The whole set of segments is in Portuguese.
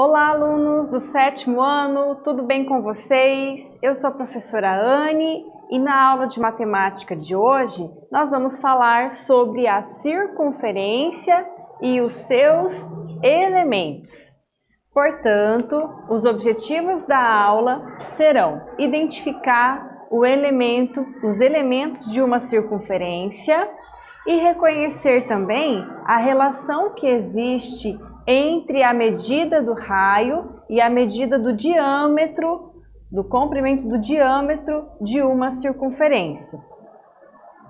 Olá, alunos do 7º ano, tudo bem com vocês? Eu sou a professora Anne e na aula de matemática de hoje nós vamos falar sobre a circunferência e os seus elementos. Portanto, os objetivos da aula serão identificar os elementos de uma circunferência e reconhecer também a relação que existe entre a medida do raio e a medida do diâmetro, do comprimento do diâmetro de uma circunferência.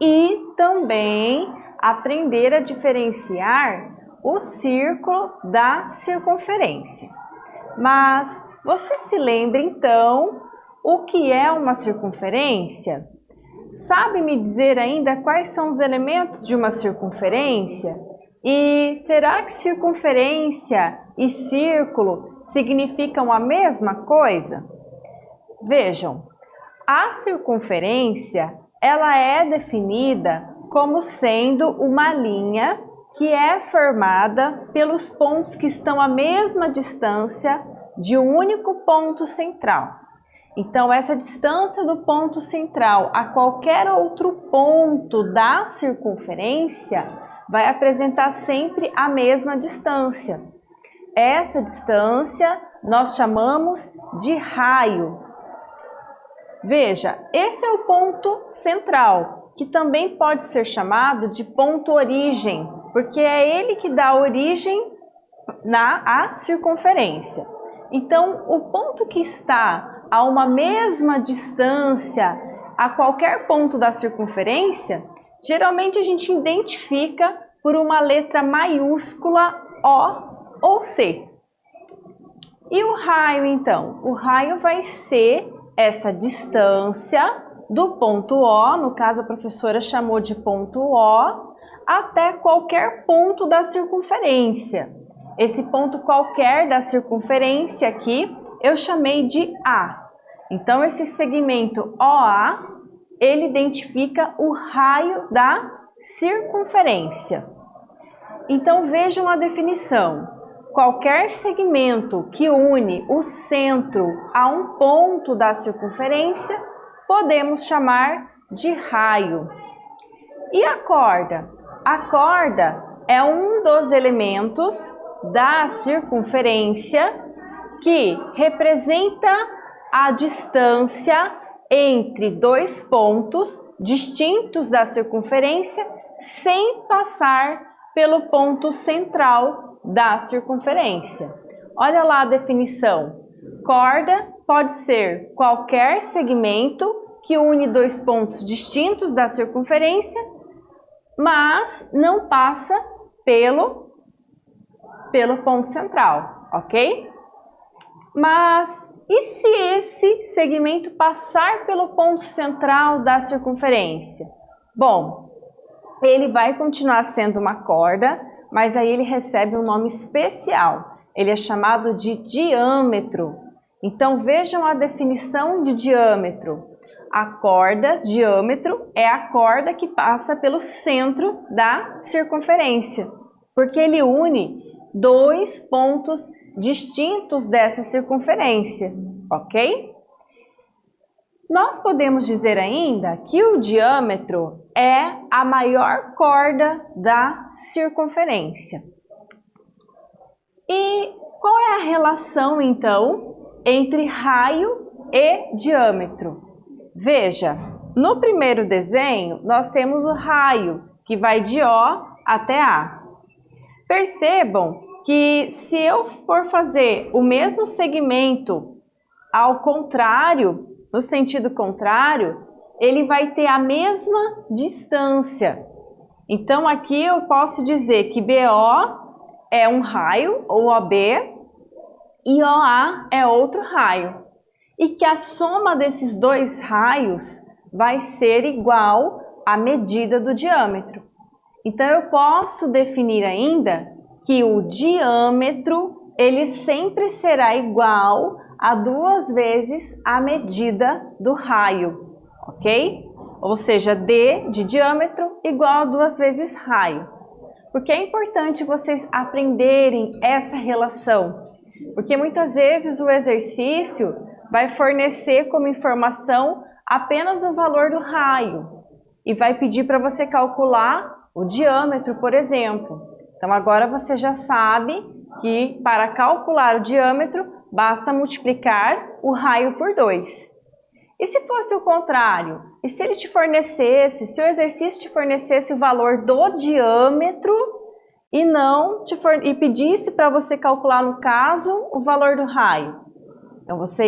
E também aprender a diferenciar o círculo da circunferência. Mas você se lembra então o que é uma circunferência? Sabe me dizer ainda quais são os elementos de uma circunferência? E será que circunferência e círculo significam a mesma coisa? Vejam, a circunferência ela é definida como sendo uma linha que é formada pelos pontos que estão à mesma distância de um único ponto central. Então, essa distância do ponto central a qualquer outro ponto da circunferência vai apresentar sempre a mesma distância. Essa distância nós chamamos de raio. Veja, esse é o ponto central, que também pode ser chamado de ponto origem, porque é ele que dá origem à circunferência. Então, o ponto que está a uma mesma distância a qualquer ponto da circunferência, geralmente a gente identifica por uma letra maiúscula O ou C. E o raio então? O raio vai ser essa distância do ponto O, no caso a professora chamou de ponto O, até qualquer ponto da circunferência. Esse ponto qualquer da circunferência aqui eu chamei de A. Então esse segmento OA ele identifica o raio da circunferência. Então vejam a definição. Qualquer segmento que une o centro a um ponto da circunferência, podemos chamar de raio. E a corda? A corda é um dos elementos da circunferência que representa a distância entre dois pontos distintos da circunferência sem passar pelo ponto central da circunferência. Olha lá a definição. Corda pode ser qualquer segmento que une dois pontos distintos da circunferência, mas não passa pelo ponto central, ok? Mas e se esse segmento passar pelo ponto central da circunferência? Bom, ele vai continuar sendo uma corda, mas aí ele recebe um nome especial. Ele é chamado de diâmetro. Então vejam a definição de diâmetro. A corda, diâmetro, é a corda que passa pelo centro da circunferência, porque ele une dois pontos distintos dessa circunferência, ok? Nós podemos dizer ainda que o diâmetro é a maior corda da circunferência. E qual é a relação, então, entre raio e diâmetro? Veja, no primeiro desenho, nós temos o raio, que vai de O até A. Percebam que se eu for fazer o mesmo segmento ao contrário, no sentido contrário, ele vai ter a mesma distância. Então aqui eu posso dizer que BO é um raio, ou OB, e OA é outro raio. E que a soma desses dois raios vai ser igual à medida do diâmetro. Então eu posso definir ainda que o diâmetro ele sempre será igual a 2 vezes a medida do raio, ok? Ou seja, D de diâmetro igual a 2 vezes raio. Porque é importante vocês aprenderem essa relação. Porque muitas vezes o exercício vai fornecer como informação apenas o valor do raio e vai pedir para você calcular o diâmetro, por exemplo. Então agora você já sabe que para calcular o diâmetro basta multiplicar o raio por 2. E se fosse o contrário? E se ele te fornecesse, se o exercício te fornecesse o valor do diâmetro e pedisse para você calcular, no caso, o valor do raio? Então você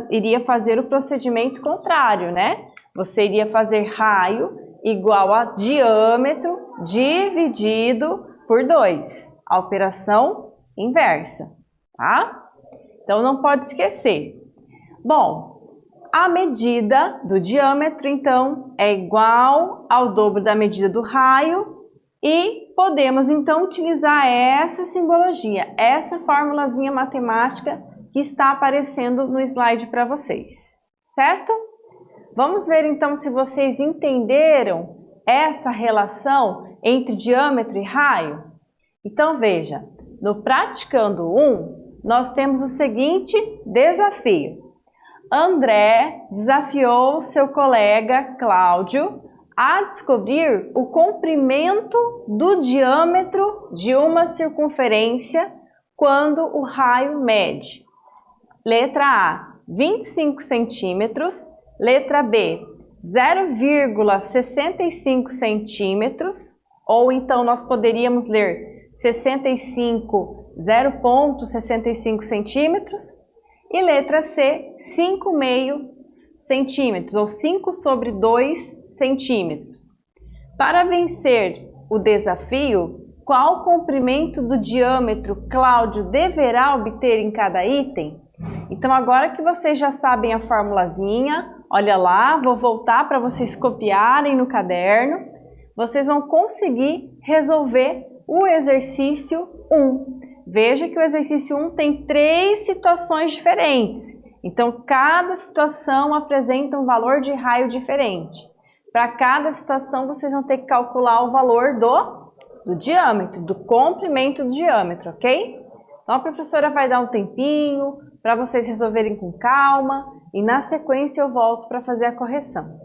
iria fazer o procedimento contrário, né? Você iria fazer raio igual a diâmetro dividido por 2. A operação inversa, tá? Então não pode esquecer. Bom, a medida do diâmetro, então, é igual ao dobro da medida do raio e podemos, então, utilizar essa simbologia, essa formulazinha matemática que está aparecendo no slide para vocês, certo? Vamos ver, então, se vocês entenderam essa relação entre diâmetro e raio? Então, veja, no Praticando 1, nós temos o seguinte desafio. André desafiou seu colega Cláudio a descobrir o comprimento do diâmetro de uma circunferência quando o raio mede. Letra A, 25 centímetros. Letra B, 0,65 centímetros. Ou então nós poderíamos ler 0,65 centímetros. E letra C, 5,5 centímetros, ou 5 sobre 2 centímetros. Para vencer o desafio, qual comprimento do diâmetro Cláudio deverá obter em cada item? Então, agora que vocês já sabem a formulazinha, olha lá, vou voltar para vocês copiarem no caderno. Vocês vão conseguir resolver o exercício 1. Veja que o exercício 1 tem 3 situações diferentes. Então, cada situação apresenta um valor de raio diferente. Para cada situação, vocês vão ter que calcular o valor do diâmetro, do comprimento do diâmetro, ok? Então, a professora vai dar um tempinho para vocês resolverem com calma e, na sequência, eu volto para fazer a correção.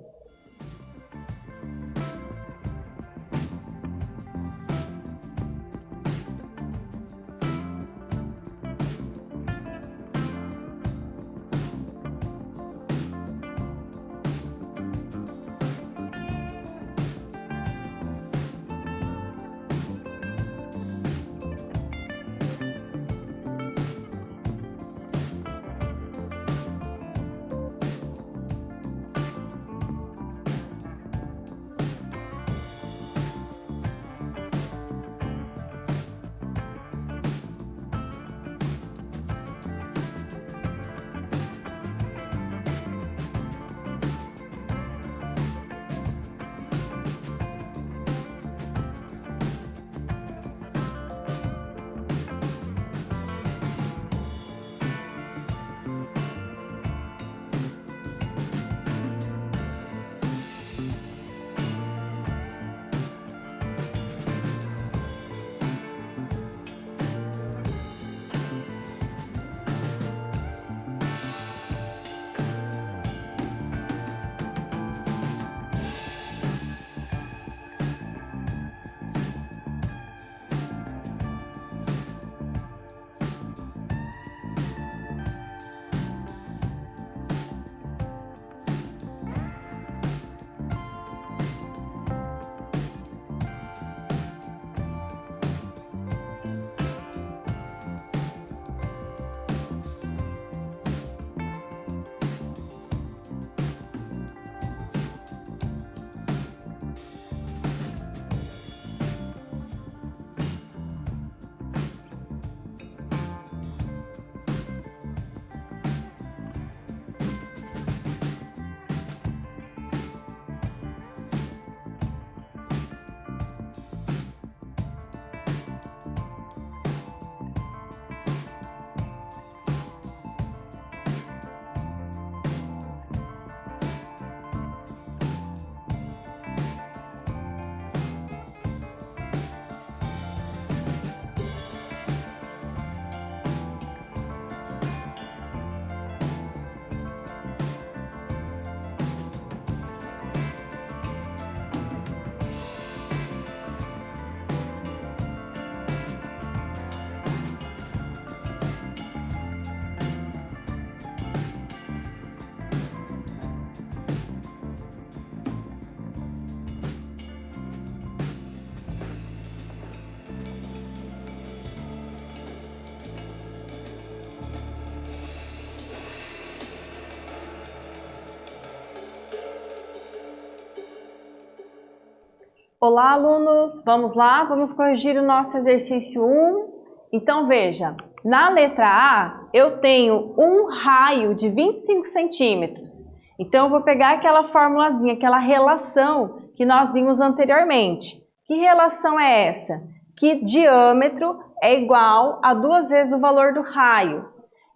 Olá, alunos! Vamos lá, vamos corrigir o nosso exercício 1. Então, veja, na letra A, eu tenho um raio de 25 centímetros. Então, eu vou pegar aquela formulazinha, aquela relação que nós vimos anteriormente. Que relação é essa? Que diâmetro é igual a 2 vezes o valor do raio.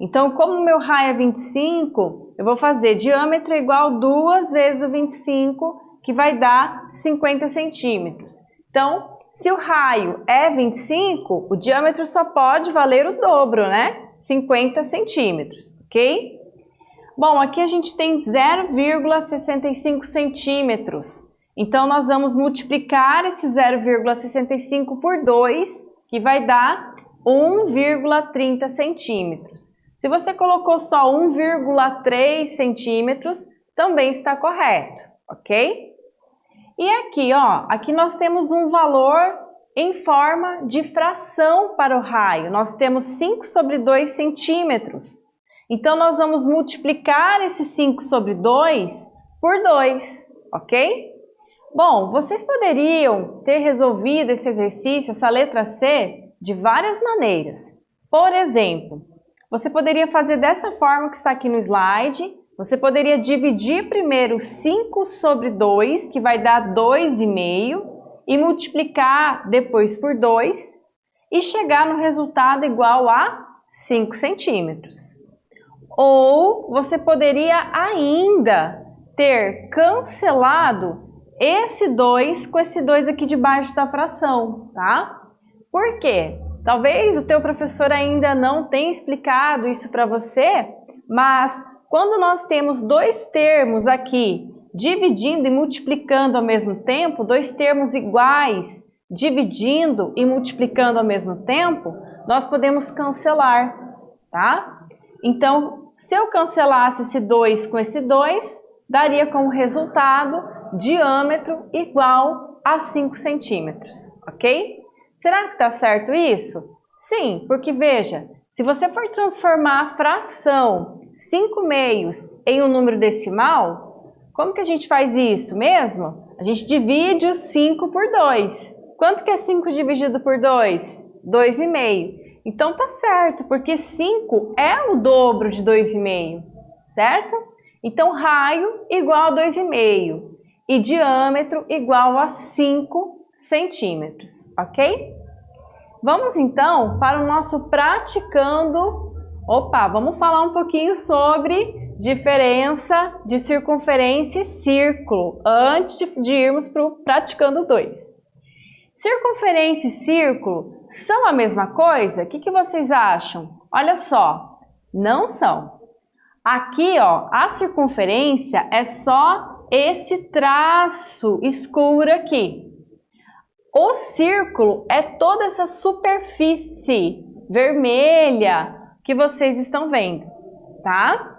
Então, como o meu raio é 25, eu vou fazer diâmetro igual a 2 vezes o 25, que vai dar 50 centímetros. Então, se o raio é 25, o diâmetro só pode valer o dobro, né? 50 centímetros, ok? Bom, aqui a gente tem 0,65 centímetros. Então, nós vamos multiplicar esse 0,65 por 2, que vai dar 1,30 centímetros. Se você colocou só 1,3 centímetros, também está correto, ok? E aqui, ó, aqui nós temos um valor em forma de fração para o raio. Nós temos 5 sobre 2 centímetros. Então, nós vamos multiplicar esse 5 sobre 2 por 2, ok? Bom, vocês poderiam ter resolvido esse exercício, essa letra C, de várias maneiras. Por exemplo, você poderia fazer dessa forma que está aqui no slide. Você poderia dividir primeiro 5 sobre 2, que vai dar 2,5, e multiplicar depois por 2 e chegar no resultado igual a 5 centímetros. Ou você poderia ainda ter cancelado esse 2 com esse 2 aqui debaixo da fração, tá? Por quê? Talvez o teu professor ainda não tenha explicado isso para você, mas quando nós temos dois termos aqui dividindo e multiplicando ao mesmo tempo, dois termos iguais dividindo e multiplicando ao mesmo tempo, nós podemos cancelar, tá? Então, se eu cancelasse esse 2 com esse 2, daria como resultado diâmetro igual a 5 centímetros, ok? Será que está certo isso? Sim, porque veja, se você for transformar a fração 5 meios em um número decimal, como que a gente faz isso mesmo? A gente divide o 5 por 2. Quanto que é 5 dividido por 2? 2,5. Então tá certo, porque 5 é o dobro de 2,5, certo? Então raio igual a 2,5 e diâmetro igual a 5 centímetros, ok? Vamos então para o nosso praticando. Vamos falar um pouquinho sobre diferença de circunferência e círculo, antes de irmos para o praticando 2. Circunferência e círculo são a mesma coisa? O que vocês acham? Olha só, não são. Aqui, ó, a circunferência é só esse traço escuro aqui. O círculo é toda essa superfície vermelha que vocês estão vendo, tá?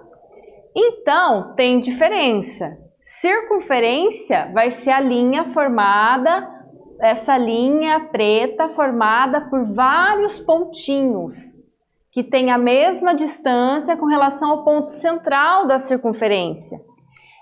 Então, tem diferença. Circunferência vai ser a linha formada, essa linha preta formada por vários pontinhos, que tem a mesma distância com relação ao ponto central da circunferência.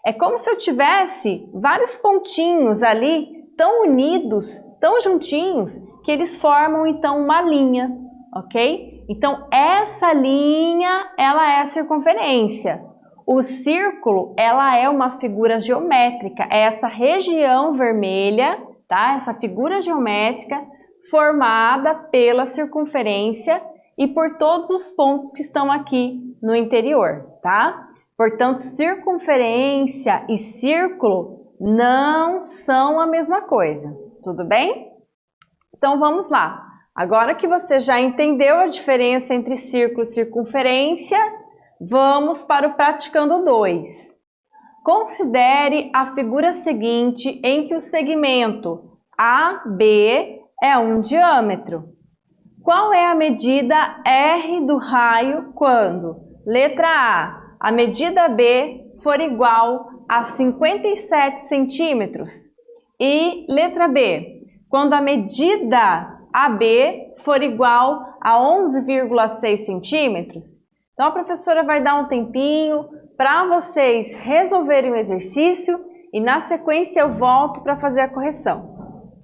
É como se eu tivesse vários pontinhos ali, tão unidos, tão juntinhos, que eles formam então uma linha, ok? Então, essa linha, ela é a circunferência. O círculo, ela é uma figura geométrica, é essa região vermelha, tá? Essa figura geométrica formada pela circunferência e por todos os pontos que estão aqui no interior, tá? Portanto, circunferência e círculo não são a mesma coisa, tudo bem? Então, vamos lá. Agora que você já entendeu a diferença entre círculo e circunferência, vamos para o praticando 2. Considere a figura seguinte em que o segmento AB é um diâmetro. Qual é a medida R do raio quando? Letra A medida B for igual a 57 centímetros. E letra B, quando a medida AB for igual a 11,6 centímetros. Então, a professora vai dar um tempinho para vocês resolverem o exercício e, na sequência, eu volto para fazer a correção.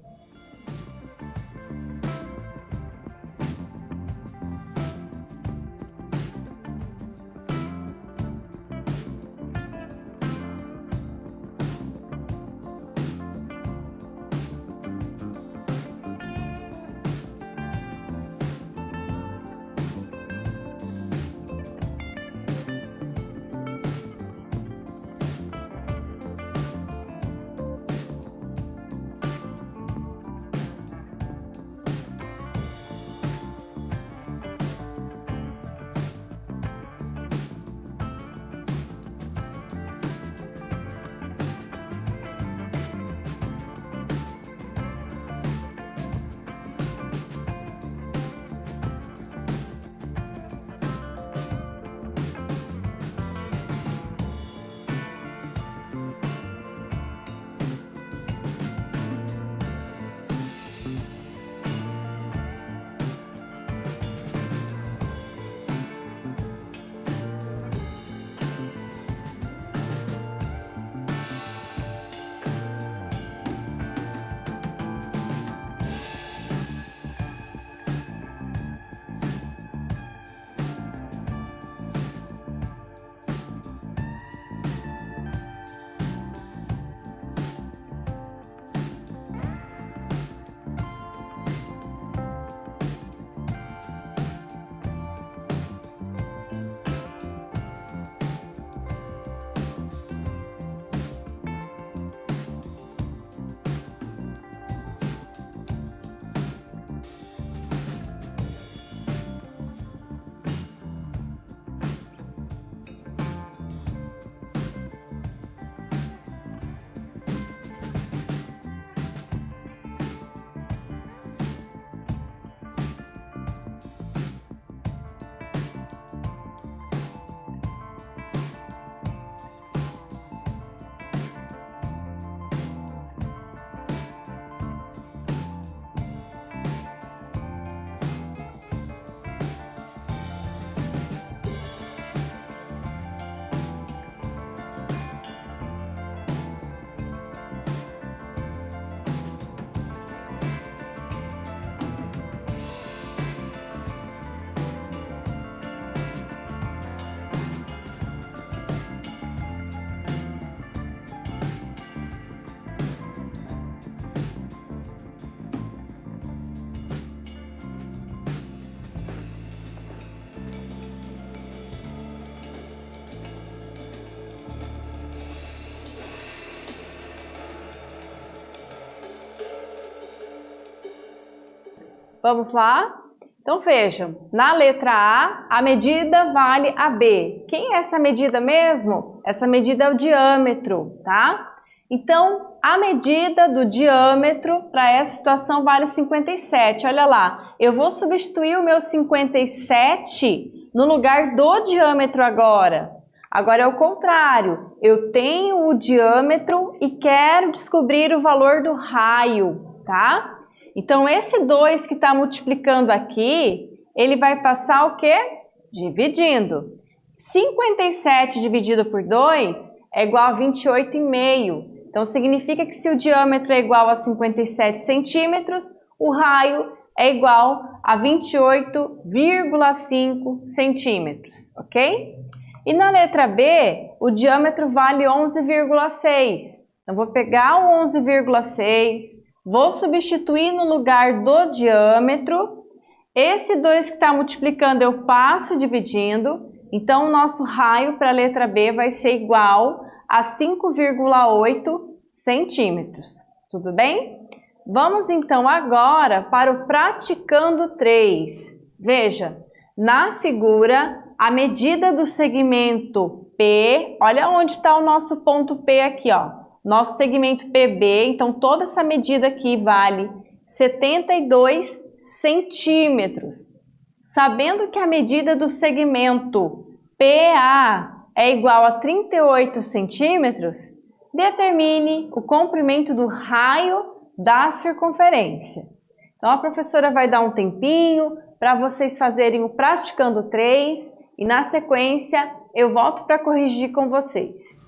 Vamos lá? Então vejam, na letra A medida vale AB. Quem é essa medida mesmo? Essa medida é o diâmetro, tá? Então, a medida do diâmetro para essa situação vale 57. Olha lá, eu vou substituir o meu 57 no lugar do diâmetro agora. Agora é o contrário, eu tenho o diâmetro e quero descobrir o valor do raio, tá? Então, esse 2 que está multiplicando aqui, ele vai passar o quê? Dividindo. 57 dividido por 2 é igual a 28,5. Então, significa que se o diâmetro é igual a 57 centímetros, o raio é igual a 28,5 centímetros, ok? E na letra B, o diâmetro vale 11,6. Então, vou pegar o 11,6, vou substituir no lugar do diâmetro. Esse 2 que está multiplicando eu passo dividindo. Então, o nosso raio para a letra B vai ser igual a 5,8 centímetros. Tudo bem? Vamos então agora para o praticando 3. Veja, na figura, a medida do segmento P, olha onde está o nosso ponto P aqui, ó. Nosso segmento PB, então toda essa medida aqui vale 72 centímetros. Sabendo que a medida do segmento PA é igual a 38 centímetros, determine o comprimento do raio da circunferência. Então a professora vai dar um tempinho para vocês fazerem o praticando 3 e na sequência eu volto para corrigir com vocês.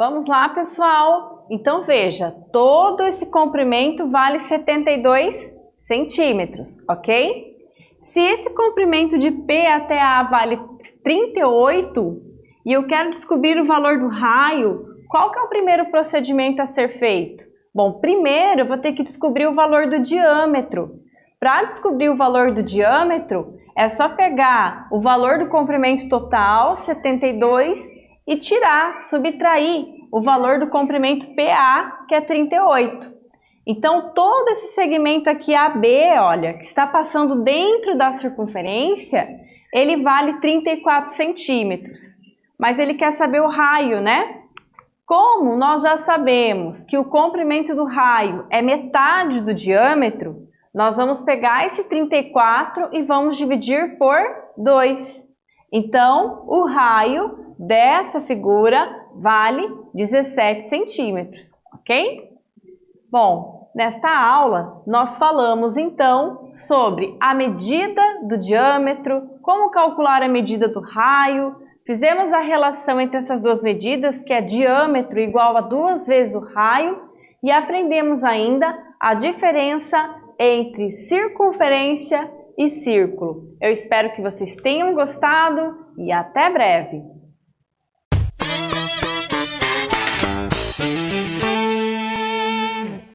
Vamos lá, pessoal? Então, veja, todo esse comprimento vale 72 centímetros, ok? Se esse comprimento de P até A vale 38 e eu quero descobrir o valor do raio, qual que é o primeiro procedimento a ser feito? Bom, primeiro eu vou ter que descobrir o valor do diâmetro. Para descobrir o valor do diâmetro, é só pegar o valor do comprimento total, 72, e tirar, subtrair o valor do comprimento PA, que é 38. Então, todo esse segmento aqui AB, olha, que está passando dentro da circunferência, ele vale 34 centímetros. Mas ele quer saber o raio, né? Como nós já sabemos que o comprimento do raio é metade do diâmetro, nós vamos pegar esse 34 e vamos dividir por 2. Então, o raio dessa figura vale 17 centímetros, ok? Bom, nesta aula nós falamos então sobre a medida do diâmetro, como calcular a medida do raio, fizemos a relação entre essas duas medidas, que é diâmetro igual a 2 vezes o raio, e aprendemos ainda a diferença entre circunferência e círculo. Eu espero que vocês tenham gostado e até breve!